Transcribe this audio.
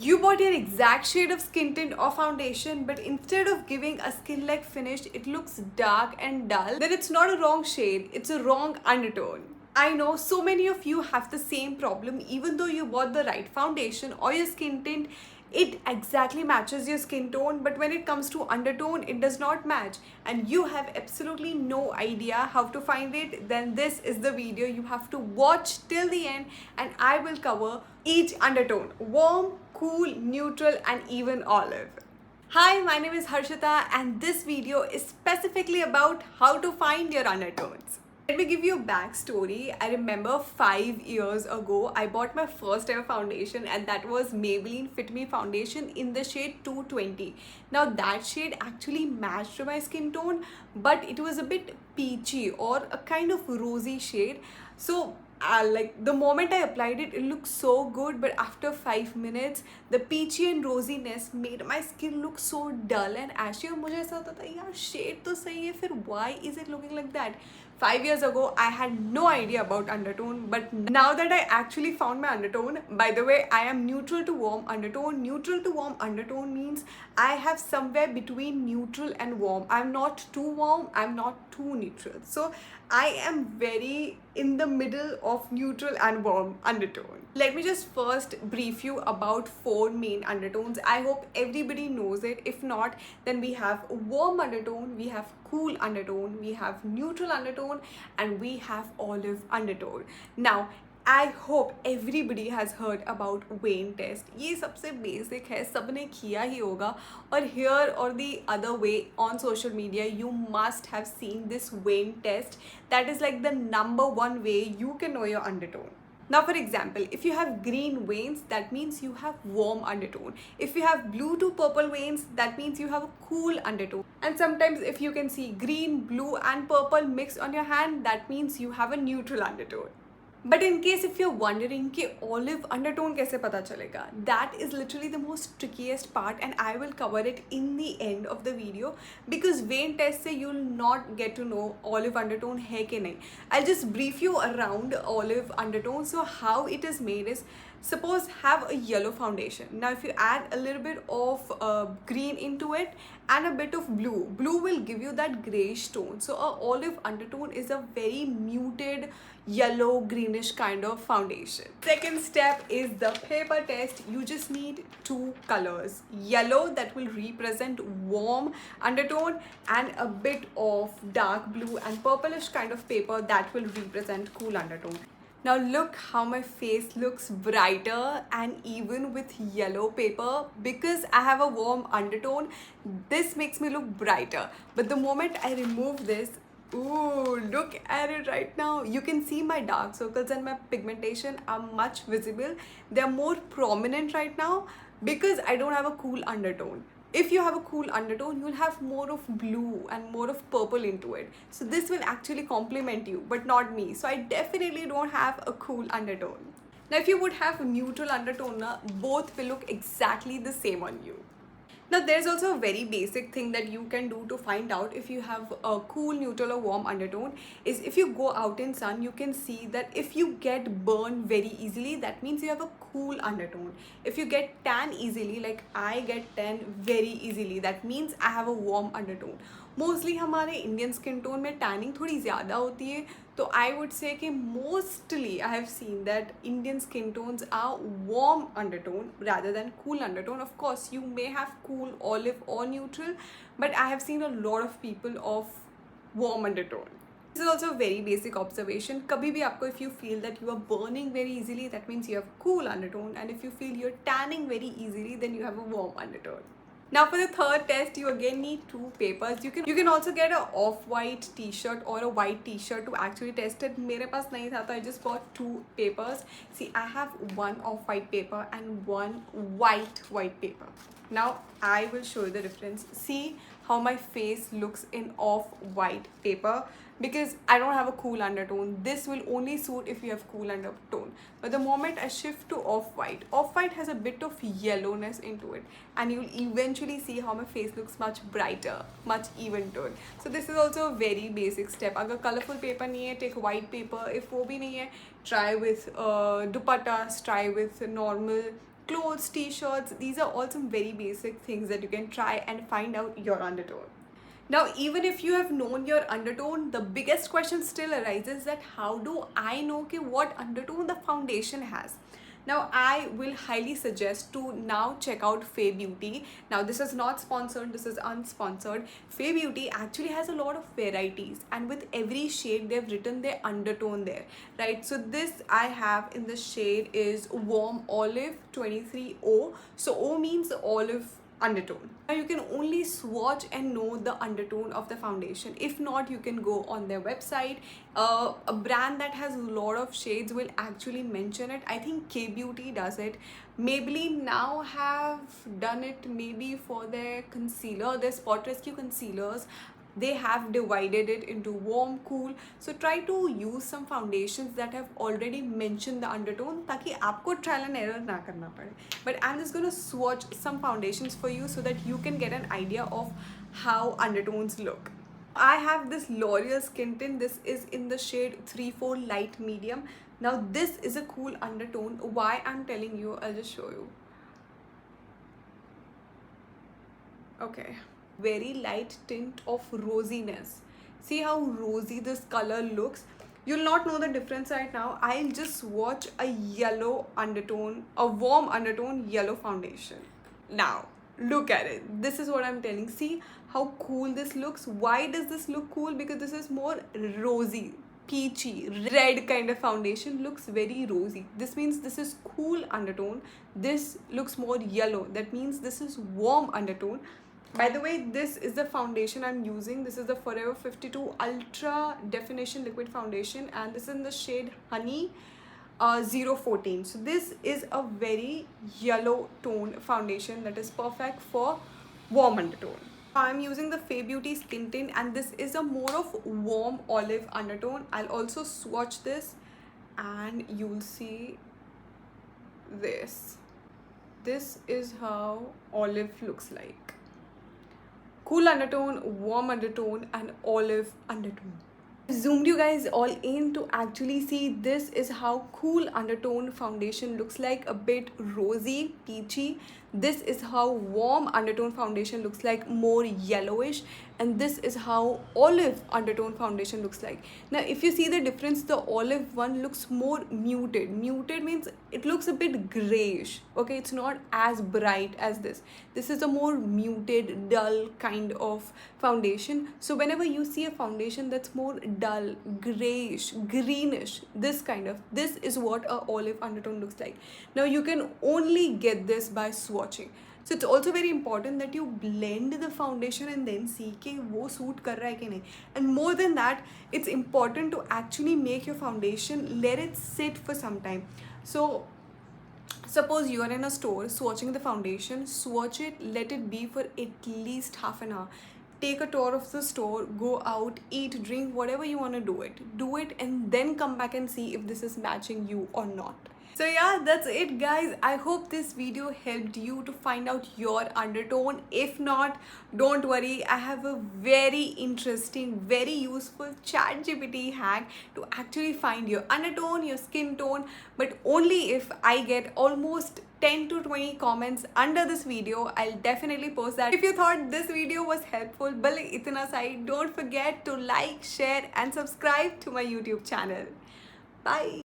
You bought your exact shade of skin tint or foundation, but instead of giving a skin-like finish, it looks dark and dull. Then it's not a wrong shade, it's a wrong undertone. I know so many of you have the same problem. Even though you bought the right foundation or your skin tint, it exactly matches your skin tone, but when it comes to undertone, it does not match, and you have absolutely no idea how to find it. Then this is the video you have to watch till the end, and I will cover each undertone: warm, cool, neutral, and even olive. Hi, my name is Harshita, and this video is specifically about how to find your undertones. Let me give you a backstory. I remember 5 years ago, I bought my first ever foundation, and that was Maybelline Fit Me foundation in the shade 220. Now that shade actually matched to my skin tone, but it was a bit peachy or a kind of rosy shade. So like the moment I applied it, it looked so good, but after 5 minutes, the peachy and rosiness made my skin look so dull and ashy. और मुझे ऐसा होता था यार shade तो सही है, फिर why is it looking like that? 5 years ago, I had no idea about undertone, but now that I actually found my undertone, by the way, I am neutral to warm undertone. Neutral to warm undertone means I have somewhere between neutral and warm. I'm not too warm, I'm not too neutral. So I am very in the middle of neutral and warm undertone. Let me just first brief you about 4 main undertones. I hope everybody knows it. If not, then we have warm undertone, we have cool undertone, we have neutral undertone, and we have olive undertone. Now, I hope everybody has heard about Wayne test. ये सबसे basic है, सबने किया ही होगा. और here or the other way on social media, you must have seen this Wayne test. That is like the #1 way you can know your undertone. Now, for example, if you have green veins, that means you have warm undertone. If you have blue to purple veins, that means you have a cool undertone. And sometimes if you can see green, blue and purple mixed on your hand, that means you have a neutral undertone. But in case if you're wondering कि olive undertone कैसे पता चलेगा, that is literally the most trickiest part, and I will cover it in the end of the video, because Wayne test से you'll not get to know olive undertone है कि नहीं. I'll just brief you around olive undertone. So how it is made is, suppose have a yellow foundation. Now if you add a little bit of green into it and a bit of blue will give you that grayish tone. So a olive undertone is a very muted yellow greenish kind of foundation. Second step is the paper test. You just need 2 colors: yellow, that will represent warm undertone, and a bit of dark blue and purplish kind of paper that will represent cool undertone. Now look how my face looks brighter and even with yellow paper, because I have a warm undertone. This makes me look brighter. But the moment I remove this, ooh, look at it right now. You can see my dark circles and my pigmentation are much visible. They're more prominent right now because I don't have a cool undertone. If you have a cool undertone, you'll have more of blue and more of purple into it. So this will actually complement you, but not me. So I definitely don't have a cool undertone. Now if you would have a neutral undertone, both will look exactly the same on you. Now there's also a very basic thing that you can do to find out if you have a cool, neutral or warm undertone is, if you go out in sun, you can see that if you get burned very easily, that means you have a cool undertone. If you get tan easily, like I get tan very easily, that means I have a warm undertone. Mostly हमारे Indian skin tone में tanning थोड़ी ज़्यादा होती है, तो I would say कि mostly I have seen that Indian skin tones are warm undertone rather than cool undertone. Of course, you may have cool, olive or neutral, but I have seen a lot of people of warm undertone. This is also a very basic observation. कभी भी आपको, if you feel that you are burning very easily, that means you have cool undertone, and if you feel you're tanning very easily, then you have a warm undertone. Now for the third test, you again need 2 papers. You can also get a off-white t-shirt or a white t-shirt to actually test it. मेरे पास नहीं था, तो I just bought 2 papers. See, I have 1 off-white paper and 1 white paper. Now I will show you the difference. See how my face looks in off-white paper, because I don't have a cool undertone. This will only suit if you have cool undertone. But the moment I shift to off-white has a bit of yellowness into it, and you'll eventually see how my face looks much brighter, much even toned. So this is also a very basic step. अगर colorful paper नहीं है, take white paper. If वो भी नहीं है, try with dupattas, try with normal clothes, t-shirts. These are all some very basic things that you can try and find out your undertone. Now, even if you have known your undertone, the biggest question still arises that how do I know what undertone the foundation has? Now, I will highly suggest to now check out Fae Beauty. Now, this is not sponsored, this is unsponsored. Fae Beauty actually has a lot of varieties, and with every shade they've written their undertone there, right? So this I have in the shade is Warm Olive 23O. So O means olive undertone. Now you can only swatch and know the undertone of the foundation. If not, you can go on their website. A brand that has a lot of shades will actually mention it. I think K Beauty does it. Maybelline now have done it maybe for their concealer, their spot rescue concealers. They have divided it into warm, cool. So try to use some foundations that have already mentioned the undertone ताकि आपको trial and error ना करना पड़े. But I'm just gonna swatch some foundations for you so that you can get an idea of how undertones look. I have this L'Oreal Skin Tint. This is in the shade 3-4 light medium. Now this is a cool undertone. Why I'm telling you, I'll just show you. Okay. Very light tint of rosiness. See how rosy this color looks. You'll not know the difference right now. I'll just swatch a yellow undertone, a warm undertone yellow foundation. Now look at it. This is what I'm telling. See how cool this looks. Why does this look cool? Because this is more rosy, peachy, red kind of foundation. Looks very rosy. This means this is cool undertone. This looks more yellow. That means this is warm undertone. By the way, this is the foundation I'm using. This is the Forever 52 Ultra Definition Liquid Foundation, and this is in the shade Honey 014. So this is a very yellow tone foundation that is perfect for warm undertone. I'm using the Fae Beauty Skin Tint, and this is a more of warm olive undertone. I'll also swatch this and you'll see this. This is how olive looks like. Cool undertone, warm undertone, and olive undertone. I've zoomed you guys all in to actually see this is how cool undertone foundation looks like, a bit rosy, peachy. This is how warm undertone foundation looks like, more yellowish, and this is how olive undertone foundation looks like. Now if you see the difference, the olive one looks more muted. Muted means it looks a bit grayish. Okay, it's not as bright as this. This is a more muted, dull kind of foundation. So whenever you see a foundation that's more dull, grayish, greenish, this is what a olive undertone looks like. Now you can only get this by swatching. So it's also very important that you blend the foundation and then see कि वो suit कर रहा है कि नहीं. And more than that, it's important to actually make your foundation, let it sit for some time. So suppose you are in a store swatching the foundation, swatch it, let it be for at least half an hour. Take a tour of the store, go out, eat, drink, whatever you want to do it, and then come back and see if this is matching you or not. So yeah, that's it guys. I hope this video helped you to find out your undertone. If not, don't worry. I have a very interesting, very useful ChatGPT hack to actually find your undertone, your skin tone, but only if I get almost 10 to 20 comments under this video. I'll definitely post that. If you thought this video was helpful, don't forget to like, share and subscribe to my YouTube channel. Bye.